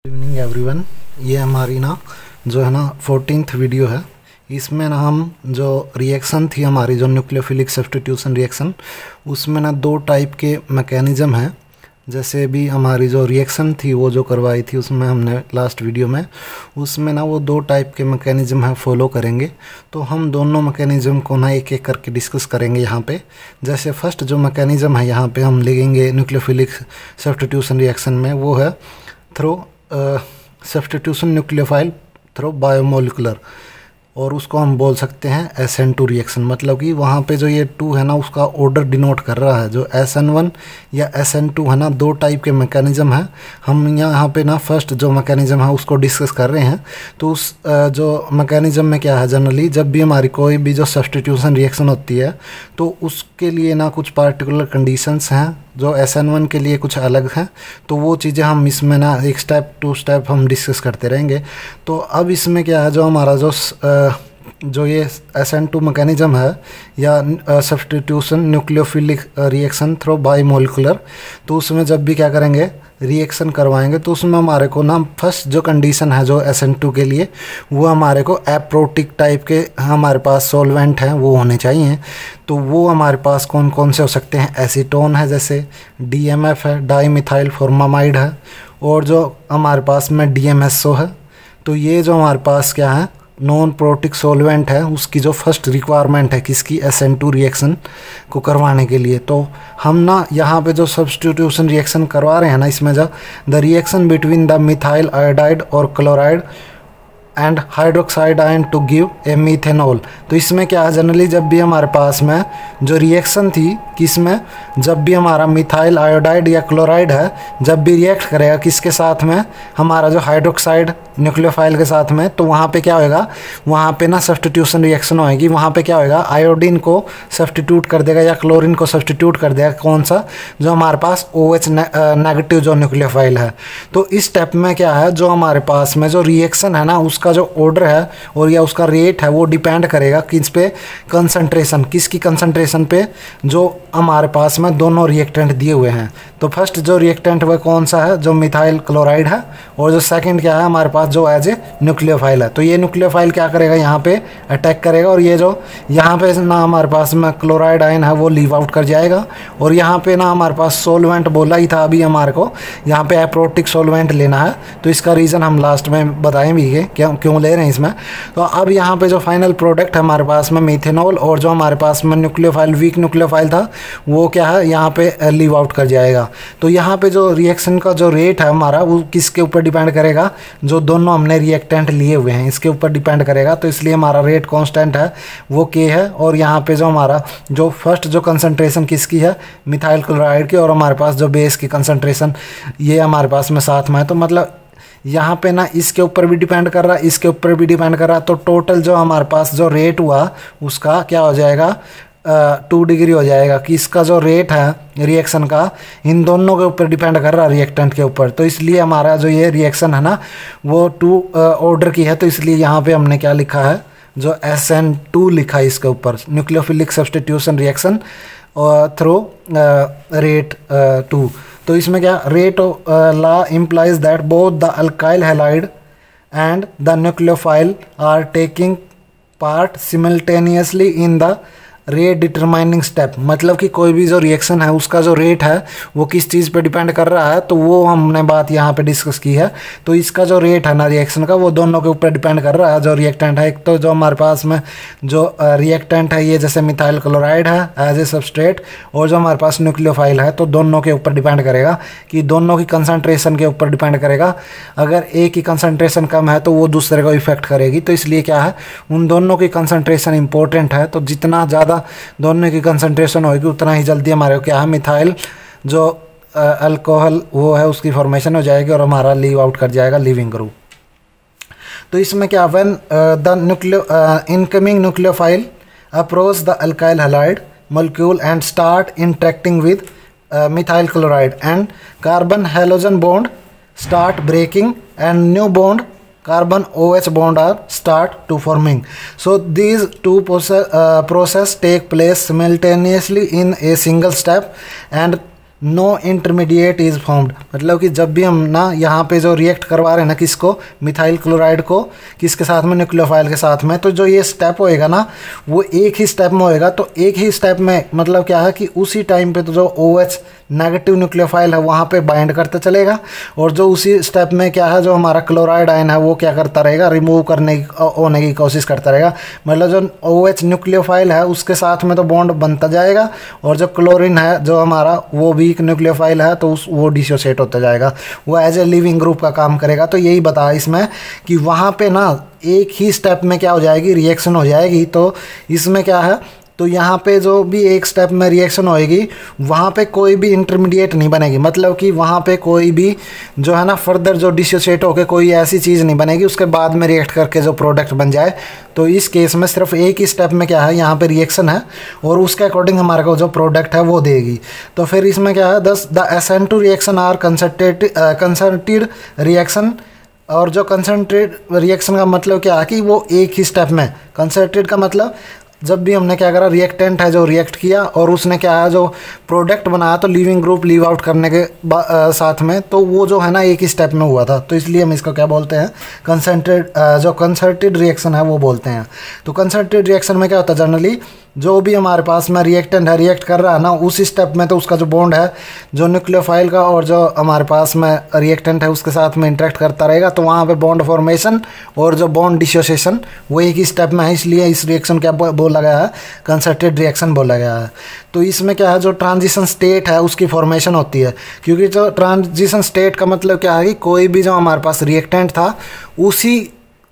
Evening everyone. ये हमारी ना जो है ना 14th वीडियो है। इसमें ना हम जो रिएक्शन थी हमारी जो न्यूक्लियोफिलिक सब्स्टिट्यूशन रिएक्शन, उसमें ना दो टाइप के मैकेनिज़्म हैं। जैसे भी हमारी जो रिएक्शन थी वो जो करवाई थी उसमें हमने लास्ट वीडियो में, उसमें ना वो दो टाइप के मैकेनिज़्म है फॉलो करेंगे। तो हम दोनों मैकेनिज़्म को ना एक एक करके डिस्कस करेंगे यहाँ पे। जैसे फर्स्ट जो मैकेनिज़्म है यहाँ पे हम लेंगे न्यूक्लियोफिलिक सब्स्टिट्यूशन रिएक्शन में, वो है through substitution nucleophile through biomolecular, और उसको हम बोल सकते हैं SN2 रिएक्शन। मतलब कि वहाँ पे जो ये 2 है ना उसका ऑर्डर डिनोट कर रहा है। जो SN1 या SN2 है ना, दो टाइप के मैकेनिज़्म हैं। हम यहाँ पे ना फर्स्ट जो मैकेनिज़्म है उसको डिस्कस कर रहे हैं। तो उस जो मैकेनिज़्म में क्या है, जनरली जब भी हमारी कोई भी जो सब्स्टिट्यूशन रिएक्शन होती है तो उसके लिए ना कुछ पार्टिकुलर कंडीशंस हैं जो SN1 के लिए कुछ अलग हैं। तो वो चीज़ें हम इसमें ना एक स्टेप टू स्टेप हम डिस्कस करते रहेंगे। तो अब इसमें क्या है, जो हमारा जो ये SN2 मैकेनिज़्म है या substitution nucleophilic reaction through biomolecular, तो उसमें जब भी क्या करेंगे रिएक्शन करवाएंगे तो उसमें हमारे को ना फर्स्ट जो कंडीशन है जो SN2 के लिए, वो हमारे को एप्रोटिक टाइप के हमारे पास सॉल्वेंट हैं वो होने चाहिए। तो वो हमारे पास कौन कौन से हो सकते हैं, एसीटोन है, जैसे DMF है, डाईमिथाइल फॉर्मामाइड है, और जो हमारे पास में DMSO है। तो ये जो हमारे पास क्या है नॉन प्रोटिक सॉल्वेंट है, उसकी जो फर्स्ट रिक्वायरमेंट है किसकी, SN2 रिएक्शन को करवाने के लिए। तो हम ना यहाँ पे जो सब्स्टिट्यूशन रिएक्शन करवा रहे हैं ना, इसमें जो the reaction between the methyl iodide और chloride and hydroxide ion to give a methanol. तो इसमें क्या है, जनरली जब भी हमारे पास में जो रिएक्शन थी किसमें, जब भी हमारा मिथाइल आयोडाइड या क्लोराइड है जब भी रिएक्ट करेगा किसके साथ में, हमारा जो हाइड्रोक्साइड न्यूक्लियोफाइल के साथ में, तो वहाँ पे क्या होएगा, वहाँ पे ना सब्स्टिट्यूशन रिएक्शन होएगी। वहाँ पे क्या होएगा, आयोडीन को सब्स्टिट्यूट कर देगा या क्लोरीन को सब्स्टिट्यूट कर देगा, कौन सा, जो हमारे पास OH नेगेटिव जो न्यूक्लियोफाइल है। तो इस स्टेप में क्या है, जो हमारे पास में जो रिएक्शन है ना उसका जो ऑर्डर है और या उसका रेट है वो डिपेंड करेगा किस पे, कंसंट्रेशन, किसकी कंसंट्रेशन पे, जो हमारे पास में दोनों रिएक्टेंट दिए हुए हैं। तो फर्स्ट जो रिएक्टेंट वह कौन सा है, जो मिथाइल क्लोराइड है, और जो सेकंड क्या है हमारे पास जो एज ए न्यूक्लियोफाइल है। तो ये न्यूक्लियोफाइल क्या करेगा, यहाँ पे अटैक करेगा, और ये जो यहाँ पे ना हमारे पास में क्लोराइड आयन है वो लीव आउट कर जाएगा। और यहाँ पे ना हमारे पास सोलवेंट बोला ही था अभी हमारे को, यहाँ पे एप्रोटिक सोलवेंट लेना है। तो इसका रीज़न हम लास्ट में बताएं भी है क्यों ले रहे हैं इसमें। तो अब यहाँ पे जो फाइनल प्रोडक्ट है हमारे पास में मीथेनॉल, और जो हमारे पास में न्यूक्लियोफाइल वीक न्यूक्लियोफाइल था वो क्या है यहाँ पे लीव आउट कर जाएगा। तो यहाँ पे जो रिएक्शन का जो रेट है हमारा वो किसके ऊपर डिपेंड करेगा, जो दोनों हमने रिएक्टेंट लिए हुए हैं इसके ऊपर डिपेंड करेगा। तो इसलिए हमारा रेट कांस्टेंट है वो K है। और यहाँ पे जो हमारा जो फर्स्ट जो कंसंट्रेशन किसकी है, मिथाइल क्लोराइड की, और हमारे पास जो बेस की कंसंट्रेशन ये हमारे पास में साथ में है। तो मतलब यहाँ पे ना इसके ऊपर भी डिपेंड कर रहा है, इसके ऊपर भी डिपेंड कर रहा है। तो टोटल जो हमारे पास जो रेट हुआ उसका क्या हो जाएगा, 2 डिग्री हो जाएगा। कि इसका जो रेट है रिएक्शन का इन दोनों के ऊपर डिपेंड कर रहा है, रिएक्टेंट के ऊपर। तो इसलिए हमारा जो ये रिएक्शन है ना वो 2 ऑर्डर की है। तो इसलिए यहाँ पे हमने क्या लिखा है, जो SN2 लिखा है इसके ऊपर, nucleophilic substitution reaction through rate 2। तो इसमें क्या, rate law implies that both the alkyl halide and the nucleophile are taking part simultaneously in the rate determining step. मतलब कि कोई भी जो रिएक्शन है उसका जो रेट है वो किस चीज़ पे डिपेंड कर रहा है, तो वो हमने बात यहाँ पे डिस्कस की है। तो इसका जो रेट है ना रिएक्शन का वो दोनों के ऊपर डिपेंड कर रहा है। जो रिएक्टेंट है, एक तो जो हमारे पास में जो रिएक्टेंट है ये जैसे मिथाइल क्लोराइड है एज ए सबस्ट्रेट, और जो हमारे पास न्यूक्लियोफाइल है, तो दोनों के ऊपर डिपेंड करेगा कि दोनों की कंसनट्रेशन के ऊपर डिपेंड करेगा। अगर एक की कंसनट्रेशन कम है तो वो दूसरे को इफेक्ट करेगी। तो इसलिए क्या है, उन दोनों की कंसनट्रेशन इंपॉर्टेंट है। तो जितना ज़्यादा दोनों की कंसंट्रेशन होगी उतना ही जल्दी हमारे को क्या है, मिथाइल जो अल्कोहल वो है उसकी फॉर्मेशन हो जाएगी और हमारा लीव आउट कर जाएगा लीविंग ग्रुप। तो इसमें क्या, when the incoming nucleophile approach the alkyl halide molecule and start interacting with methyl chloride, and carbon halogen bond start breaking and new bond carbon OH bond are start to forming. So these two process take place simultaneously in a single step, and no intermediate is formed, मतलब कि जब भी हम ना यहाँ पे जो react करवा रहे हैं ना किसको, मिथाइल क्लोराइड को, किसके साथ में, न्यूक्लियोफाइल के साथ में, तो जो ये स्टेप होएगा ना वो एक ही स्टेप में होएगा। तो एक ही स्टेप में मतलब क्या है कि उसी टाइम पे तो जो OH नेगेटिव न्यूक्लियोफाइल है वहाँ पे बाइंड करते चलेगा, और जो उसी स्टेप में क्या है जो हमारा क्लोराइड आयन है वो क्या करता रहेगा, रिमूव होने की कोशिश करता रहेगा। मतलब जो OH न्यूक्लियोफाइल है उसके साथ में तो बॉन्ड बनता जाएगा, और जो क्लोरीन है जो हमारा वो वीक न्यूक्लियोफाइल है तो वो डिसोसिएट होता जाएगा, वो एज ए लिविंग ग्रुप का काम करेगा। तो यही बताया इसमें कि वहाँ पे ना एक ही स्टेप में क्या हो जाएगी, रिएक्शन हो जाएगी। तो इसमें क्या है, तो यहाँ पे जो भी एक स्टेप में रिएक्शन होएगी वहाँ पे कोई भी इंटरमीडिएट नहीं बनेगी, मतलब कि वहाँ पे कोई भी जो है ना फर्दर जो डिसोसिएट होकर कोई ऐसी चीज़ नहीं बनेगी उसके बाद में रिएक्ट करके जो प्रोडक्ट बन जाए। तो इस केस में सिर्फ एक ही स्टेप में क्या है, यहाँ पे रिएक्शन है और उसके अकॉर्डिंग हमारे को जो प्रोडक्ट है वो देगी। तो फिर इसमें क्या है, the SN2 reaction are concerted reaction, और जो कंसंट्रेट रिएक्शन का मतलब क्या है कि वो एक ही स्टेप में, कंसंट्रेट का मतलब जब भी हमने क्या करा, रिएक्टेंट है जो रिएक्ट किया और उसने क्या है जो प्रोडक्ट बनाया तो लिविंग ग्रुप लीव आउट करने के साथ में, तो वो जो है ना एक ही स्टेप में हुआ था। तो इसलिए हम इसको क्या बोलते हैं, जो कंसर्टेड रिएक्शन है वो बोलते हैं। तो कंसर्टेड रिएक्शन में क्या होता है, जनरली जो भी हमारे पास में रिएक्टेंट है रिएक्ट कर रहा है ना उस स्टेप में, तो उसका जो बॉन्ड है जो न्यूक्लियोफाइल का और जो हमारे पास में रिएक्टेंट है उसके साथ में इंटरेक्ट करता रहेगा, तो वहाँ पे बॉन्ड फॉर्मेशन और जो बॉन्ड डिसोसिएशन वो एक ही स्टेप में है, इसलिए इस रिएक्शन क्या बोला गया है, कंसर्टेड रिएक्शन बोला गया है। तो इसमें क्या है, जो ट्रांजिशन स्टेट है उसकी फॉर्मेशन होती है, क्योंकि जो ट्रांजिशन स्टेट का मतलब क्या है कि कोई भी जो हमारे पास रिएक्टेंट था उसी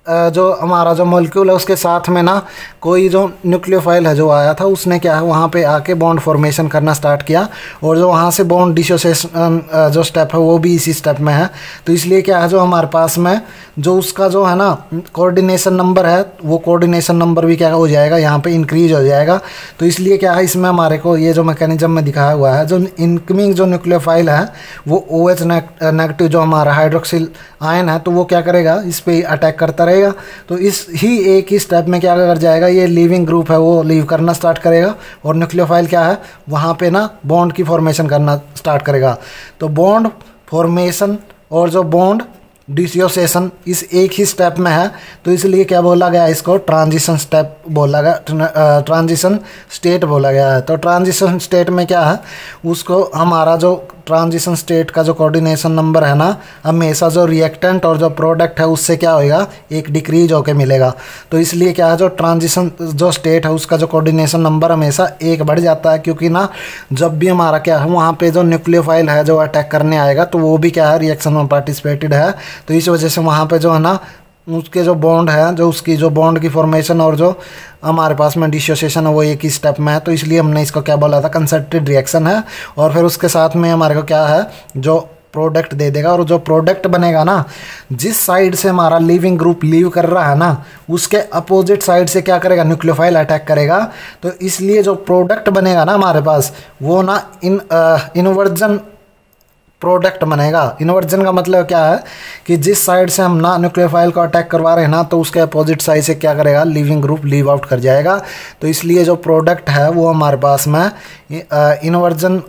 जो हमारा जो मॉलिक्यूल है उसके साथ में ना कोई जो न्यूक्लियोफाइल है जो आया था उसने क्या है वहाँ पे आके बॉन्ड फॉर्मेशन करना स्टार्ट किया, और जो वहाँ से बॉन्ड डिसोसिएशन जो स्टेप है वो भी इसी स्टेप में है। तो इसलिए क्या है जो हमारे पास में जो उसका जो है ना कोऑर्डिनेशन नंबर है वो कोऑर्डिनेशन नंबर भी क्या हो जाएगा, यहाँ पे इंक्रीज हो जाएगा। तो इसलिए क्या है इसमें हमारे को ये जो मैकेनिज्म में दिखाया हुआ है, जो इनकमिंग जो न्यूक्लियोफाइल है वो OH नेगेटिव जो हमारा हाइड्रोक्सिल आयन है तो वो क्या करेगा, इस पर अटैक करता रहेगा। तो इस ही एक ही स्टेप में क्या कर जाएगा, ये लिविंग ग्रुप है वो लीव करना स्टार्ट करेगा, और न्यूक्लियोफाइल क्या है वहाँ पे ना बॉन्ड की फॉर्मेशन करना स्टार्ट करेगा। तो बॉन्ड फॉर्मेशन और जो बॉन्ड डिसोसिएशन इस एक ही स्टेप में है, तो इसलिए क्या बोला गया, इसको ट्रांजिशन स्टेप बोला गया, ट्रांजिशन स्टेट बोला गया है। तो ट्रांजिशन स्टेट में क्या है, उसको हमारा जो ट्रांजिशन स्टेट का जो कोऑर्डिनेशन नंबर है ना हमेशा जो रिएक्टेंट और जो प्रोडक्ट है उससे क्या होएगा, एक डिक्रीज होके मिलेगा। तो इसलिए क्या है जो ट्रांजिशन जो स्टेट है उसका जो कोऑर्डिनेशन नंबर हमेशा एक बढ़ जाता है, क्योंकि ना जब भी हमारा क्या है वहाँ पे जो न्यूक्लियोफाइल है जो अटैक करने आएगा तो वो भी क्या है रिएक्शन में पार्टिसिपेटेड है, तो इस वजह से वहाँ पे जो है ना उसके जो बॉन्ड है जो उसकी जो बॉन्ड की फॉर्मेशन और जो हमारे पास में डिसोसिएशन है वो एक ही स्टेप में है। तो इसलिए हमने इसको क्या बोला था, कंसर्टेड रिएक्शन है। और फिर उसके साथ में हमारे को क्या है जो प्रोडक्ट दे देगा, और जो प्रोडक्ट बनेगा ना जिस साइड से हमारा लिविंग ग्रुप लीव कर रहा है ना उसके अपोजिट साइड से क्या करेगा, न्यूक्लियोफाइल अटैक करेगा। तो इसलिए जो प्रोडक्ट बनेगा ना हमारे पास वो ना इनवर्जन प्रोडक्ट बनेगा। इन्वर्जन का मतलब क्या है कि जिस साइड से हम ना न्यूक्लियोफाइल को अटैक करवा रहे हैं ना तो उसके अपोजिट साइड से क्या करेगा, लिविंग ग्रुप लीव आउट कर जाएगा। तो इसलिए जो प्रोडक्ट है वो हमारे पास में इन्वर्जन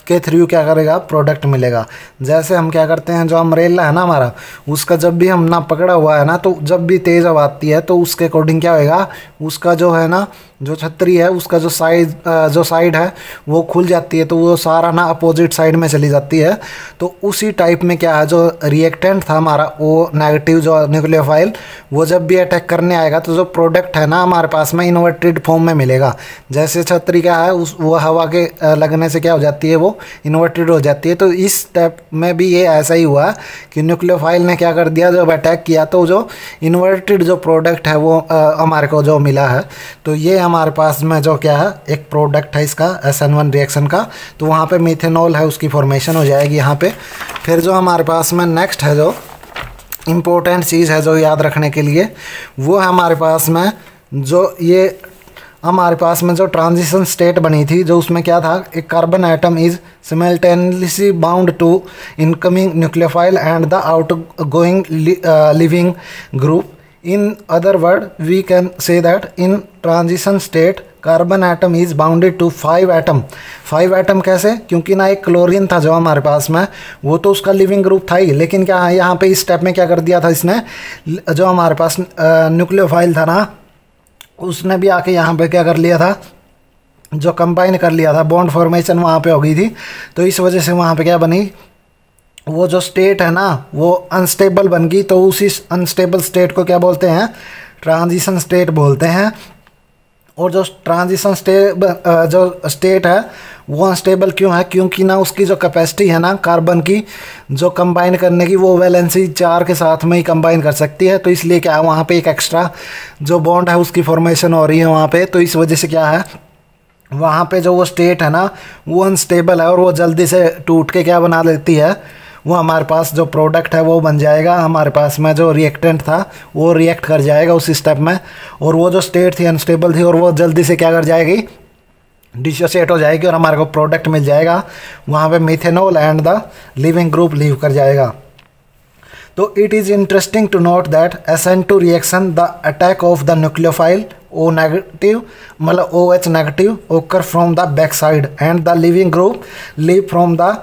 के थ्रू क्या करेगा, प्रोडक्ट मिलेगा। जैसे हम क्या करते हैं, जो अम्ब्रेला है ना हमारा उसका जब भी हम ना पकड़ा हुआ है ना तो जब भी तेज़ हवा आती है तो उसके अकॉर्डिंग क्या होएगा, उसका जो है ना जो छतरी है उसका जो साइड है वो खुल जाती है, तो वो सारा ना अपोजिट साइड में चली जाती है। तो उसी टाइप में क्या है जो रिएक्टेंट था हमारा वो नेगेटिव जो न्यूक्लियोफाइल वो जब भी अटैक करने आएगा तो जो प्रोडक्ट है ना हमारे पास में इन्वर्टेड फॉर्म में मिलेगा। जैसे छतरी क्या है वो हवा के लगने से क्या हो जाती है, वो इन्वर्टेड हो जाती है। तो इस स्टेप में भी ये ऐसा ही हुआ कि न्यूक्लियोफाइल ने क्या कर दिया, जब अटैक किया तो जो इन्वर्टेड जो प्रोडक्ट है वो हमारे को जो मिला है। तो ये हमारे पास में जो क्या है एक प्रोडक्ट है इसका SN1 रिएक्शन का, तो वहाँ पे मिथेनॉल है उसकी फॉर्मेशन हो जाएगी यहाँ पे। फिर जो हमारे पास में नेक्स्ट है जो इम्पोर्टेंट चीज़ है जो याद रखने के लिए, वो है हमारे पास में जो ये हमारे पास में जो ट्रांजिशन स्टेट बनी थी, जो उसमें क्या था, एक carbon atom is simultaneously bound to incoming nucleophile and the outgoing leaving group. In other words, we can say that in transition state, carbon atom is bonded to 5 atom. 5 atom कैसे? क्योंकि ना एक क्लोरीन था जो हमारे पास में, वो तो उसका लिविंग ग्रुप था ही, लेकिन क्या है यहाँ पे इस स्टेप में क्या कर दिया था इसने, जो हमारे पास न्यूक्लियोफाइल था ना, उसने भी आके यहाँ पे क्या कर लिया था, जो कंबाइन कर लिया था, बॉन्ड फॉर्मेशन वहाँ पे हो गई थी। तो इस वजह से वहाँ पे क्या बनी, वो जो स्टेट है ना वो अनस्टेबल बन गई। तो उसी अनस्टेबल स्टेट को क्या बोलते हैं, ट्रांजिशन स्टेट बोलते हैं। और जो ट्रांजिशन स्टेट है वो अनस्टेबल क्यों है? क्योंकि ना उसकी जो कैपेसिटी है ना कार्बन की जो कंबाइन करने की, वो वैलेंसी 4 के साथ में ही कंबाइन कर सकती है। तो इसलिए क्या है, वहाँ पे एक एक्स्ट्रा जो बॉन्ड है उसकी फॉर्मेशन हो रही है वहाँ पे। तो इस वजह से क्या है, वहाँ पे जो वो स्टेट है ना वो अनस्टेबल है और वो जल्दी से टूट के क्या बना लेती है, वो हमारे पास जो प्रोडक्ट है वो बन जाएगा। हमारे पास में जो रिएक्टेंट था वो रिएक्ट कर जाएगा उस स्टेप में, और वो जो स्टेट थी अनस्टेबल थी और वो जल्दी से क्या कर जाएगी, डिसोसिएट हो जाएगी और हमारे को प्रोडक्ट मिल जाएगा। वहाँ पे methanol and the leaving group leave कर जाएगा। तो it is interesting to note that SN2 reaction the attack of the nucleophile O negative मतलब OH negative occur from the back side and the leaving group leave from the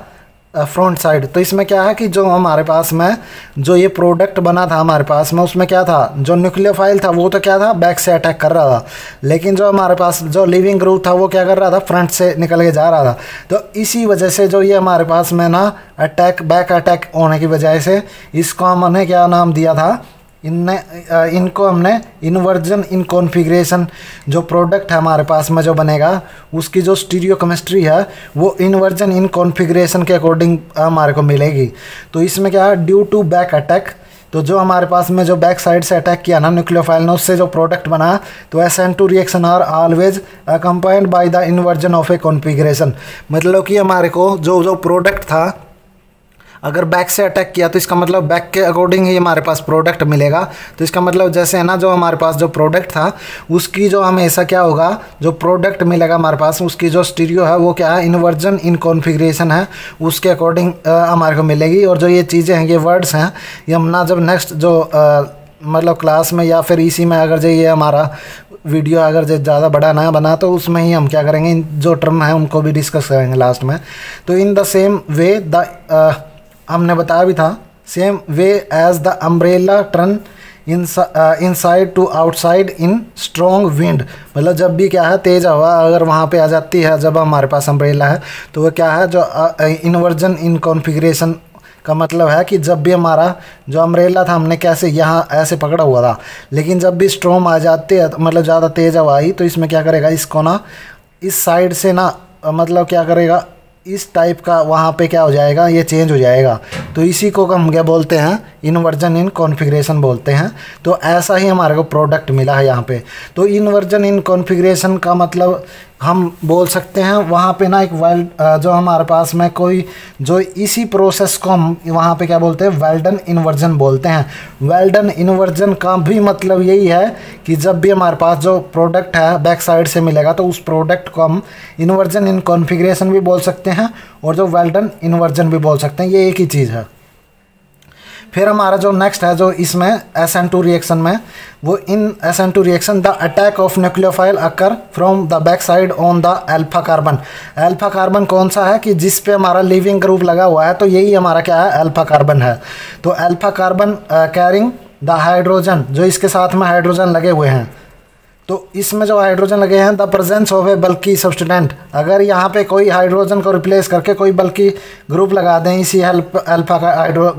front side. तो इसमें क्या है कि जो हमारे पास में जो ये प्रोडक्ट बना था हमारे पास में, उसमें क्या था, जो न्यूक्लियोफाइल था वो तो क्या था, बैक से अटैक कर रहा था, लेकिन जो हमारे पास जो लिविंग ग्रुप था वो क्या कर रहा था, फ्रंट से निकल के जा रहा था। तो इसी वजह से जो ये हमारे पास में ना अटैक, बैक अटैक होने की वजह से इसको हमने क्या नाम दिया था, इनको हमने इन्वर्जन इन कॉन्फ़िगरेशन। जो प्रोडक्ट है हमारे पास में जो बनेगा उसकी जो स्टीरियोकेमिस्ट्री है वो इन्वर्जन इन कॉन्फ़िगरेशन के अकॉर्डिंग हमारे को मिलेगी। तो इसमें क्या है, ड्यू टू बैक अटैक, तो जो हमारे पास में जो बैक साइड से अटैक किया ना न्यूक्लियोफाइल ने, उससे जो प्रोडक्ट बना, तो SN2 reaction are always accompanied by the inversion of a configuration. मतलब कि हमारे को जो प्रोडक्ट था अगर बैक से अटैक किया तो इसका मतलब बैक के अकॉर्डिंग ही हमारे पास प्रोडक्ट मिलेगा। तो इसका मतलब जैसे है ना, जो हमारे पास जो प्रोडक्ट था उसकी जो हमेशा क्या होगा, जो प्रोडक्ट मिलेगा हमारे पास उसकी जो स्टीरियो है वो क्या है, इन्वर्जन इन कॉन्फ़िगरेशन है, उसके अकॉर्डिंग हमारे को मिलेगी। और जो ये चीज़ें हैं, ये वर्ड्स हैं, ये हम ना जब नेक्स्ट जो मतलब क्लास में या फिर इसी में अगर जो ये हमारा वीडियो अगर जो ज़्यादा बड़ा ना बना तो उसमें ही हम क्या करेंगे, इन जो टर्म है उनको भी डिस्कस करेंगे लास्ट में। तो in the same way the हमने बताया भी था, same way as the umbrella turn inside to outside in strong wind. मतलब जब भी क्या है, तेज़ हवा अगर वहाँ पे आ जाती है, जब हमारे पास अम्ब्रेला है, तो वो क्या है, जो इन्वर्जन इन कॉन्फ़िगरेशन का मतलब है कि जब भी हमारा जो अम्ब्रेला था हमने कैसे यहाँ ऐसे पकड़ा हुआ था, लेकिन जब भी स्ट्रॉम आ जाती है मतलब ज़्यादा तेज़ हवा आई, तो इसमें क्या करेगा, इसको ना इस साइड से ना मतलब क्या करेगा, इस टाइप का वहाँ पे क्या हो जाएगा, ये चेंज हो जाएगा। तो इसी को हम क्या बोलते हैं, इन्वर्जन इन कॉन्फ़िगरेशन बोलते हैं। तो ऐसा ही हमारे को प्रोडक्ट मिला है यहाँ पे। तो इन्वर्जन इन कॉन्फ़िगरेशन का मतलब हम बोल सकते हैं वहाँ पे ना एक जो हमारे पास में कोई जो इसी प्रोसेस को हम वहाँ पे क्या बोलते हैं, वेल्डन इन्वर्जन बोलते हैं। वेल्डन इन्वर्जन का भी मतलब यही है कि जब भी हमारे पास जो प्रोडक्ट है बैक साइड से मिलेगा तो उस प्रोडक्ट को हम इन्वर्जन इन कॉन्फ़िगरेशन भी बोल सकते हैं और जो वेल्डन इन्वर्जन भी बोल सकते हैं, ये एक ही चीज़ है। फिर हमारा जो नेक्स्ट है जो इसमें SN2 रिएक्शन में, वो इन SN2 reaction the attack of nucleophile occur from the back side on the alpha carbon. Alpha carbon कौन सा है कि जिस पे हमारा लिविंग ग्रुप लगा हुआ है, तो यही हमारा क्या है, अल्फा कार्बन है। तो alpha carbon carrying the hydrogen, जो इसके साथ में हाइड्रोजन लगे हुए हैं, तो इसमें जो हाइड्रोजन लगे हैं, द प्रेजेंस ऑफ ए बल्कि सब्सटेंट, अगर यहाँ पे कोई हाइड्रोजन को रिप्लेस करके कोई बल्कि ग्रुप लगा दें इसी अल्फा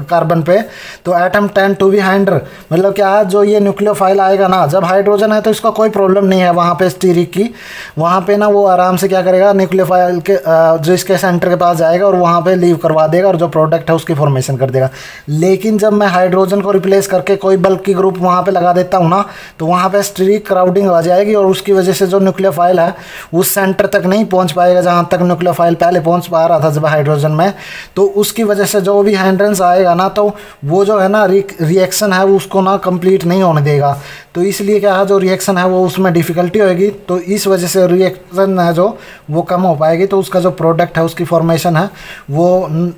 कार्बन पे, तो atom tend to be hinder. मतलब क्या है, जो ये न्यूक्लियोफाइल आएगा ना, जब हाइड्रोजन है तो इसका कोई प्रॉब्लम नहीं है वहाँ पे स्टीरिक की, वहाँ पे ना वो आराम से क्या करेगा, न्यूक्लियोफाइल के जो इसके सेंटर के पास जाएगा और वहाँ पर लीव करवा देगा और जो प्रोडक्ट है उसकी फॉर्मेशन कर देगा। लेकिन जब मैं हाइड्रोजन को रिप्लेस करके कोई बल्कि ग्रुप वहाँ पर लगा देता हूँ ना, तो वहाँ पर स्टीरिक क्राउडिंग आ जाएगी और उसकी वजह से जो न्यूक्लियोफाइल है उस सेंटर तक नहीं पहुंच पाएगा जहां तक न्यूक्लियोफाइल पहले पहुंच पा रहा था जब हाइड्रोजन में। तो उसकी वजह से जो भी हाइंड्रेंस आएगा ना, तो वो जो है ना रिएक्शन है वो उसको ना कंप्लीट नहीं होने देगा। तो इसलिए क्या है जो रिएक्शन है वो उसमें डिफ़िकल्टी होगी, तो इस वजह से रिएक्शन है जो वो कम हो पाएगी। तो उसका जो प्रोडक्ट है उसकी फॉर्मेशन है वो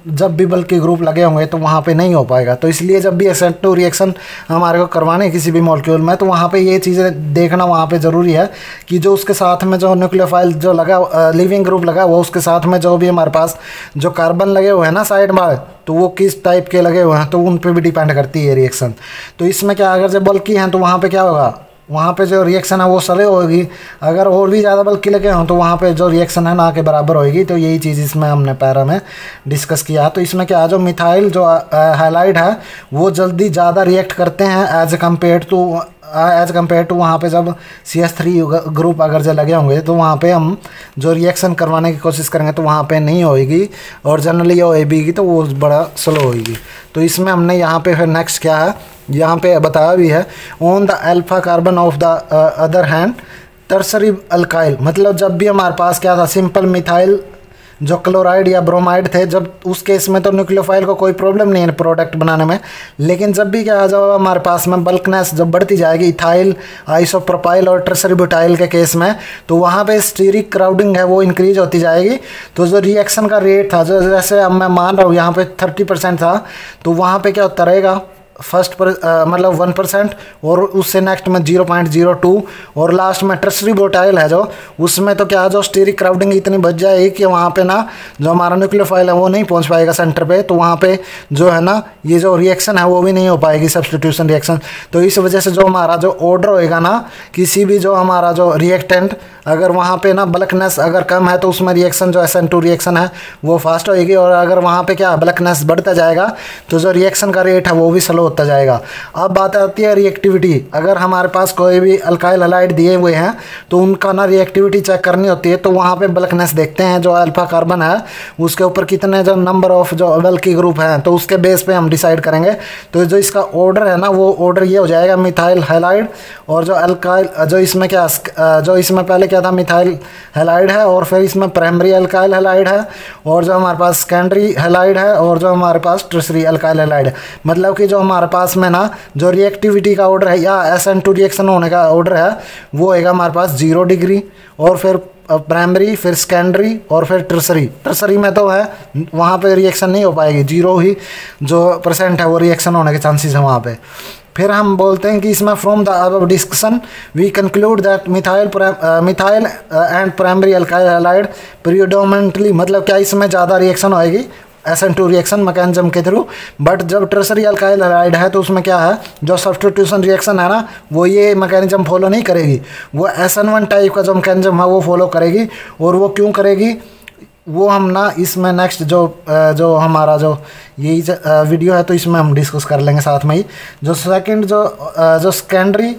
जब भी बल्कि ग्रुप लगे होंगे तो वहाँ पे नहीं हो पाएगा। तो इसलिए जब भी SN2 रिएक्शन हमारे को करवाने किसी भी मॉलिक्यूल में, तो वहाँ पे ये चीज़ें देखना वहाँ पे ज़रूरी है कि जो उसके साथ में जो न्यूक्लियोफाइल जो लगा लिविंग ग्रुप लगा वो उसके साथ में जो भी हमारे पास जो कार्बन लगे हुए हैं ना साइड में, तो वो किस टाइप के लगे हुए हैं तो उन पे भी डिपेंड करती है रिएक्शन। तो इसमें क्या अगर जो बल्कि हैं तो वहाँ पे क्या होगा, वहाँ पे जो रिएक्शन है वो स्लो होगी। अगर और भी ज़्यादा बल्कि लगे हों तो वहाँ पे जो रिएक्शन है ना के बराबर होगी। तो यही चीज़ इसमें हमने पैरा में डिस्कस किया। तो इसमें क्या है जो मिथाइल जो हैलाइड है वो जल्दी ज़्यादा रिएक्ट करते हैं एज कम्पेयर टू वहाँ पे जब CH3 ग्रुप अगर जो लगे होंगे तो वहाँ पे हम जो रिएक्शन करवाने की कोशिश करेंगे तो वहाँ पे नहीं होएगी, और जनरली होएगी तो वो बड़ा स्लो होएगी। तो इसमें हमने यहाँ पे फिर नेक्स्ट क्या है यहाँ पे बताया भी है, on the alpha carbon of the other hand tertiary alkyl, मतलब जब भी हमारे पास क्या था सिंपल मिथाइल जो क्लोराइड या ब्रोमाइड थे, जब उस केस में तो न्यूक्लियोफाइल को कोई प्रॉब्लम नहीं है प्रोडक्ट बनाने में। लेकिन जब भी क्या जब हमारे पास में बल्कनेस जब बढ़ती जाएगी इथाइल आइसोप्रोपाइल और टर्सरी ब्यूटाइल के केस में, तो वहाँ पे स्टीरिक क्राउडिंग है वो इंक्रीज होती जाएगी। तो जो रिएक्शन का रेट था जो जैसे अब मैं मान रहा हूँ यहाँ पे 30% था, तो वहाँ पे क्या होता रहेगा फर्स्ट पर मतलब 1%, और उससे नेक्स्ट में 0.02, और लास्ट में टर्सरी ब्यूटाइल है जो उसमें तो क्या जो स्टीरिक क्राउडिंग इतनी बढ़ जाएगी कि वहाँ पे ना जो हमारा न्यूक्लियोफाइल है वो नहीं पहुँच पाएगा सेंटर पे। तो वहाँ पे जो है ना ये जो रिएक्शन है वो भी नहीं हो पाएगी सब्स्टिट्यूशन रिएक्शन। तो इस वजह से जो हमारा जो ऑर्डर होएगा ना किसी भी जो हमारा जो रिएक्टेंट अगर वहाँ पे ना बल्कनेस अगर कम है तो उसमें रिएक्शन जो SN2 रिएक्शन है वो फास्ट होएगी, और अगर वहाँ पे क्या बल्कनेस बढ़ता जाएगा तो जो रिएक्शन का रेट है वो भी स्लो होता जाएगा। अब बात आती है रिएक्टिविटी। अगर हमारे पास कोई भी अल्काइल हैलाइड दिए हुए हैं तो उनका ना रिएक्टिविटी चेक करनी होती है, तो वहाँ पे बल्कनेस देखते हैं जो अल्फा कार्बन है उसके ऊपर कितने जो नंबर ऑफ जो बल्कि ग्रुप हैं, तो उसके बेस पे हम डिसाइड करेंगे। तो जो इसका ऑर्डर है ना वो ऑर्डर ये हो जाएगा मिथाइल हैलाइड, और जो अल्काइल जो इसमें क्या जो इसमें पहले क्या था मिथाइल हैलाइड है, और फिर इसमें प्राइमरी अल्काइल हैलाइड है, और जो हमारे पास सेकेंडरी हैलाइड है, और जो हमारे पास टर्सरी अल्काइल हैलाइड है। मतलब कि जो हमारे पास में ना जो रिएक्टिविटी का ऑर्डर है या SN2 रिएक्शन होने का ऑर्डर है वो होएगा हमारे पास 0 डिग्री, और फिर प्राइमरी, फिर सेकेंडरी, और फिर टर्सरी में तो है वहाँ पे रिएक्शन नहीं हो पाएगी, 0 ही जो % है वो रिएक्शन होने के चांसेस है वहाँ पे। फिर हम बोलते हैं कि इसमें from the above discussion we conclude that methyl and primary alkyl halide predominantly, मतलब क्या इसमें ज़्यादा रिएक्शन होएगी SN2 रिएक्शन मैकेनिज्म के थ्रू। बट जब टर्सरी अल्काइल हैलाइड है तो उसमें क्या है जो सब्स्टिट्यूशन रिएक्शन है ना वो ये मैकेनिज्म फॉलो नहीं करेगी, वो SN1 टाइप का जो मैकेनिज्म है वो फॉलो करेगी। और वो क्यों करेगी वो हम ना इसमें नेक्स्ट जो हमारा जो यही वीडियो है तो इसमें हम डिस्कस कर लेंगे साथ में ही। जो सेकंड जो सेकेंडरी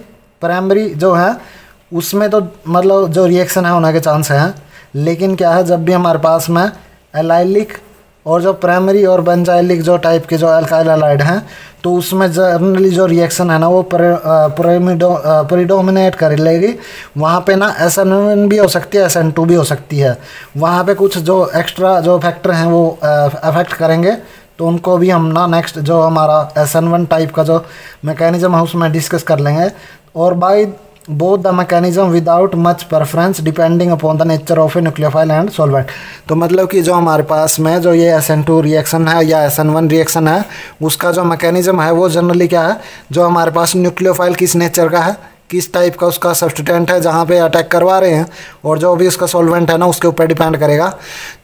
प्राइमरी जो है उसमें तो मतलब जो रिएक्शन है होने के चांस हैं, लेकिन क्या है जब भी हमारे पास में एलाइलिक और जो प्राइमरी और बेंजाइलिक जो टाइप के जो अल्काइल हैलाइड हैं तो उसमें जनरली जो रिएक्शन है ना वो प्रीडोमिनेट कर लेगी। वहाँ पे ना SN1 भी हो सकती है SN2 भी हो सकती है, वहाँ पे कुछ जो एक्स्ट्रा जो फैक्टर हैं वो अफेक्ट करेंगे, तो उनको भी हम ना नेक्स्ट जो हमारा SN1 टाइप का जो मैकेनिज्म है उसमें डिस्कस कर लेंगे। और bye both the mechanism without much preference depending upon the nature of a nucleophile and solvent। तो मतलब कि जो हमारे पास में जो ये SN2 रिएक्शन है या SN1 रिएक्शन है उसका जो मैकेनिज्म है वो जनरली क्या है जो हमारे पास न्यूक्लियोफाइल किस नेचर का है, किस टाइप का उसका सब्स्टिट्यूएंट है जहाँ पे अटैक करवा रहे हैं, और जो भी उसका सॉल्वेंट है ना उसके ऊपर डिपेंड करेगा।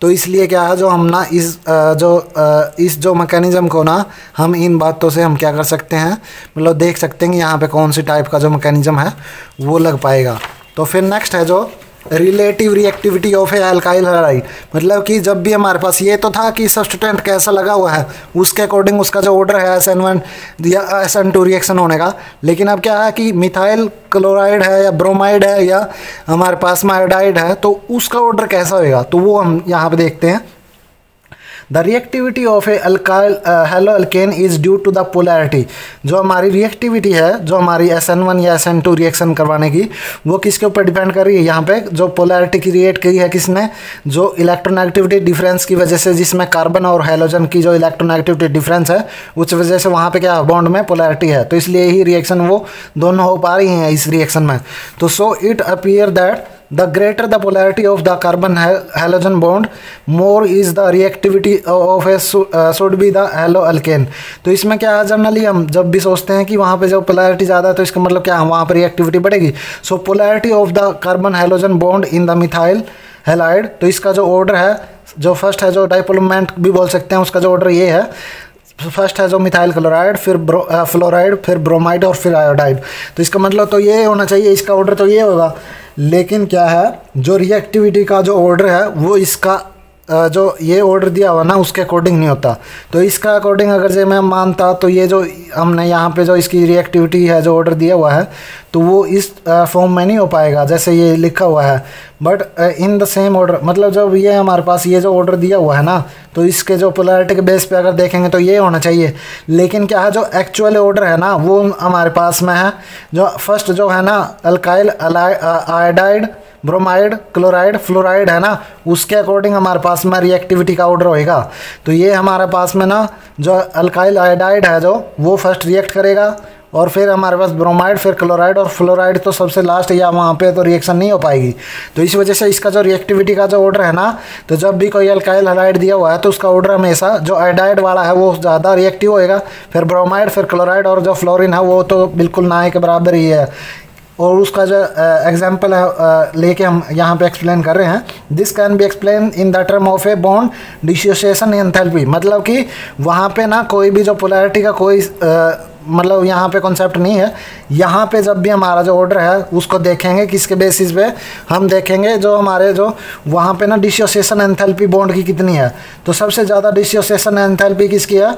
तो इसलिए क्या है जो हम ना इस जो मैकेनिज्म को ना हम इन बातों से हम क्या कर सकते हैं मतलब देख सकते हैं कि यहाँ पे कौन सी टाइप का जो मैकेनिज्म है वो लग पाएगा। तो फिर नेक्स्ट है जो relative reactivity of a alkyl halide, मतलब कि जब भी हमारे पास ये तो था कि सब्स्टिट्यूएंट कैसा लगा हुआ है उसके अकॉर्डिंग उसका जो ऑर्डर है SN1 या SN2 रिएक्शन होने का। लेकिन अब क्या है कि मिथाइल क्लोराइड है या ब्रोमाइड है या हमारे पास में आयोडाइड है तो उसका ऑर्डर कैसा होएगा, तो वो हम यहाँ पे देखते हैं। The reactivity of a alkyl halo alkane is due to the polarity. जो हमारी रिएक्टिविटी है, जो हमारी SN1 या SN2 रिएक्शन करवाने की, वो किसके ऊपर डिपेंड कर रही है? यहाँ पे जो पोलैरिटी क्रिएट की है किसने? जो इलेक्ट्रोनेगेटिविटी डिफरेंस की वजह से, जिसमें कार्बन और हेलोजन की जो इलेक्ट्रोनेगेटिविटी डिफरेंस है, उस वजह से वहाँ पे क्या बॉन्ड में पोलैरिटी है, तो इसलिए ही रिएक्शन वो दोनों हो पा रही हैं इस रिएक्शन में। तो so it appear that the greater the polarity of the carbon halogen bond, more is the reactivity of a should be the halo alkane। तो इसमें क्या है, जनरली हम जब भी सोचते हैं कि वहाँ पे जो पोलैरिटी ज़्यादा है तो इसका मतलब क्या है, वहाँ पर रिएक्टिविटी बढ़ेगी। So polarity of the carbon halogen bond in the methyl halide, तो इसका जो ऑर्डर है, जो फर्स्ट है, जो डाइपोलमेंट भी बोल सकते हैं, उसका जो ऑर्डर ये है, फर्स्ट है जो मिथाइल क्लोराइड, फिर फ्लोराइड, फिर ब्रोमाइड और फिर आयोडाइड। तो इसका मतलब तो ये होना चाहिए, इसका ऑर्डर तो ये होगा। लेकिन क्या है, जो रिएक्टिविटी का जो ऑर्डर है वो इसका जो ये ऑर्डर दिया हुआ ना उसके अकॉर्डिंग नहीं होता। तो इसका अकॉर्डिंग अगर जो मैं मानता तो ये जो हमने यहाँ पे जो इसकी रिएक्टिविटी है जो ऑर्डर दिया हुआ है तो वो इस फॉर्म में नहीं हो पाएगा जैसे ये लिखा हुआ है। But in the same order, मतलब जब ये हमारे पास ये जो ऑर्डर दिया हुआ है ना, तो इसके जो पोलैरिटी के बेस पे अगर देखेंगे तो ये होना चाहिए। लेकिन क्या है, जो एक्चुअल ऑर्डर है ना वो हमारे पास में है, जो फर्स्ट जो है ना alkyl iodide, bromide, chloride, fluoride है ना, उसके अकॉर्डिंग हमारे पास में रिएक्टिविटी का ऑर्डर होएगा। तो ये हमारे पास में ना जो अल्काइल आयोडाइड है जो वो फर्स्ट रिएक्ट करेगा, और फिर हमारे पास ब्रोमाइड, फिर क्लोराइड, और फ्लोराइड तो सबसे लास्ट, या वहाँ पे तो रिएक्शन नहीं हो पाएगी। तो इस वजह से इसका जो रिएक्टिविटी का जो ऑर्डर है ना, तो जब भी कोई अल्काइल हैलाइड दिया हुआ है तो उसका ऑर्डर हमेशा जो आयोडाइड वाला है वो ज़्यादा रिएक्टिव होएगा, फिर ब्रोमाइड, फिर क्लोराइड, और जो फ्लोरीन है वो तो बिल्कुल ना के बराबर ही है। और उसका जो एग्जाम्पल है लेके हम यहाँ पे एक्सप्लेन कर रहे हैं। This can be explain in the term of a bond dissociation enthalpy. मतलब कि वहाँ पे ना कोई भी जो पोलैरिटी का कोई मतलब यहाँ पे कॉन्सेप्ट नहीं है। यहाँ पे जब भी हमारा जो ऑर्डर है उसको देखेंगे किसके बेसिस पे, हम देखेंगे जो हमारे जो वहाँ पे ना डिसोसिएशन एंथैल्पी बॉन्ड की कितनी है। तो सबसे ज़्यादा डिसोसिएशन एंथैल्पी किसकी है,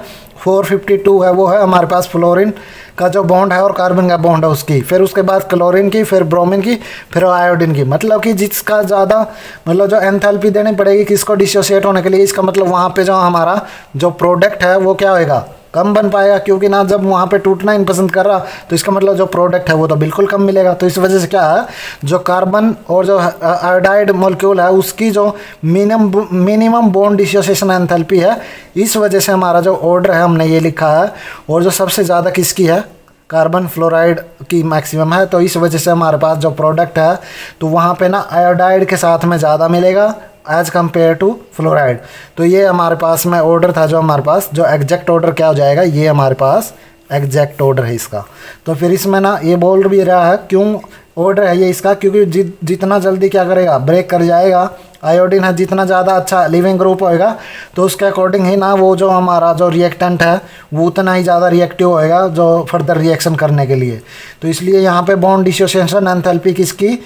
452 है, वो है हमारे पास फ्लोरीन का जो बॉन्ड है और कार्बन का बॉन्ड है उसकी, फिर उसके बाद क्लोरीन की, फिर ब्रोमीन की, फिर आयोडीन की। मतलब कि जिसका ज़्यादा मतलब जो एंथैल्पी देनी पड़ेगी किसको डिसोसिएट होने के लिए, इसका मतलब वहाँ पे जो हमारा जो प्रोडक्ट है वो क्या होएगा, कम बन पाएगा, क्योंकि ना जब वहाँ पे टूटना ही पसंद कर रहा तो इसका मतलब जो प्रोडक्ट है वो तो बिल्कुल कम मिलेगा। तो इस वजह से क्या है, जो कार्बन और जो आयोडाइड मॉलिक्यूल है उसकी जो मिनिमम बॉन्ड डिसोसिएशन एंथैल्पी है, इस वजह से हमारा जो ऑर्डर है हमने ये लिखा है। और जो सबसे ज़्यादा किसकी है, कार्बन फ्लोराइड की मैक्सिमम है। तो इस वजह से हमारे पास जो प्रोडक्ट है तो वहाँ पे ना आयोडाइड के साथ में ज़्यादा मिलेगा एज कम्पेयर टू फ्लोराइड। तो ये हमारे पास में ऑर्डर था, जो हमारे पास जो एग्जैक्ट ऑर्डर क्या हो जाएगा, ये हमारे पास एग्जैक्ट ऑर्डर है इसका। तो फिर इसमें ना ये बोल भी रहा है क्यों ऑर्डर है ये इसका, क्योंकि जितना जल्दी क्या करेगा, ब्रेक कर जाएगा आयोडीन है, जितना ज़्यादा अच्छा लिविंग ग्रुप होएगा तो उसके अकॉर्डिंग ही ना वो जो हमारा जो रिएक्टेंट है वो उतना ही ज़्यादा रिएक्टिव होएगा जो फर्दर रिएक्शन करने के लिए। तो इसलिए यहाँ पे बॉन्ड डिसोसिएशन एंथैल्पी किसकी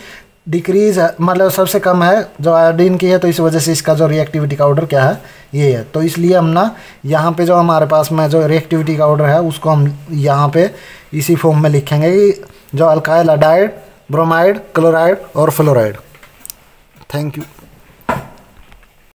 डिक्रीज़ है, मतलब सबसे कम है जो आयोडीन की है। तो इस वजह से इसका जो रिएक्टिविटी का ऑर्डर क्या है, ये है। तो इसलिए हम ना यहाँ पे जो हमारे पास में जो रिएक्टिविटी का ऑर्डर है उसको हम यहाँ पे इसी फॉर्म में लिखेंगे कि जो अल्काइल आयोडाइड, ब्रोमाइड, क्लोराइड और फ्लोराइड। Thank you.